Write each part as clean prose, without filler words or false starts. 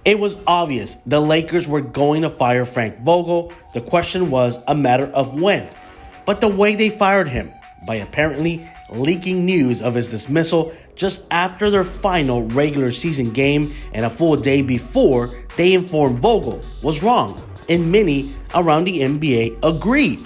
It was obvious the Lakers were going to fire Frank Vogel. The question was a matter of when. But the way they fired him, by apparently leaking news of his dismissal just after their final regular season game and a full day before they informed Vogel, was wrong, and many around the NBA agreed.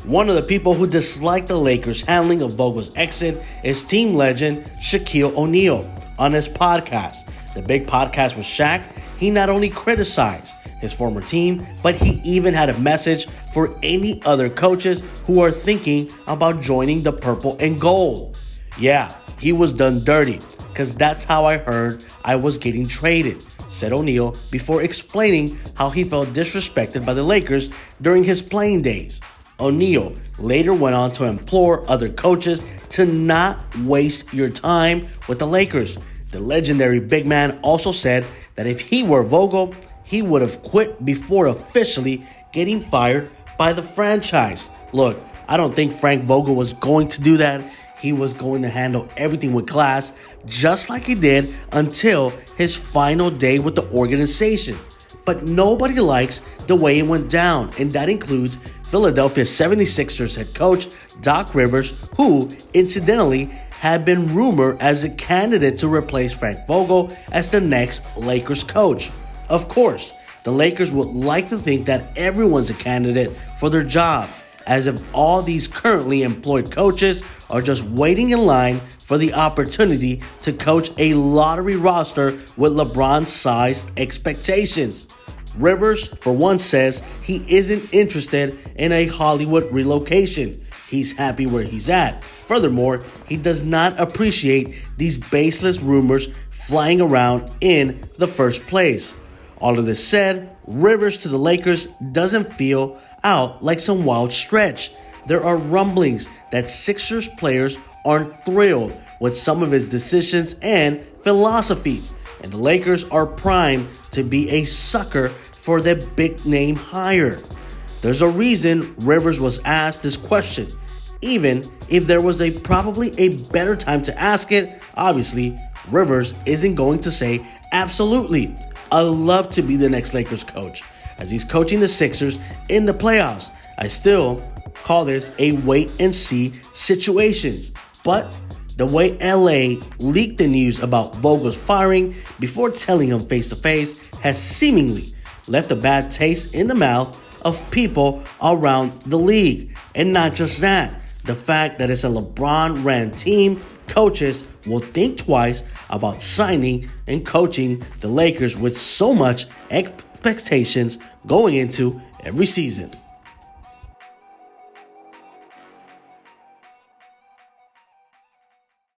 One of the people who disliked the Lakers' handling of Vogel's exit is team legend Shaquille O'Neal. On his podcast, The Big Podcast with Shaq, he not only criticized his former team, but he even had a message for any other coaches who are thinking about joining the purple and gold. Yeah, he was done dirty, because that's how I heard I was getting traded, said O'Neal before explaining how he felt disrespected by the Lakers during his playing days. O'Neal later went on to implore other coaches to not waste your time with the Lakers. The legendary big man also said that if he were Vogel, he would have quit before officially getting fired by the franchise. Look, I don't think Frank Vogel was going to do that. He was going to handle everything with class, just like he did until his final day with the organization. But nobody likes the way it went down, and that includes Philadelphia 76ers head coach Doc Rivers, who, incidentally, had been rumored as a candidate to replace Frank Vogel as the next Lakers coach. Of course, the Lakers would like to think that everyone's a candidate for their job, as if all these currently employed coaches are just waiting in line for the opportunity to coach a lottery roster with LeBron-sized expectations. Rivers, for one, says he isn't interested in a Hollywood relocation. He's happy where he's at. Furthermore, he does not appreciate these baseless rumors flying around in the first place. All of this said, Rivers to the Lakers doesn't feel out like some wild stretch. There are rumblings that Sixers players aren't thrilled with some of his decisions and philosophies, and the Lakers are primed to be a sucker for the big name hire. There's a reason Rivers was asked this question. Even if there was probably a better time to ask it, obviously, Rivers isn't going to say absolutely. I love to be the next Lakers coach, as he's coaching the Sixers in the playoffs. I still call this a wait-and-see situations. But the way LA leaked the news about Vogel's firing before telling him face-to-face has seemingly left a bad taste in the mouth of people around the league. And not just that, the fact that it's a LeBron-ran team, coaches will think twice about signing and coaching the Lakers with so much expectations going into every season.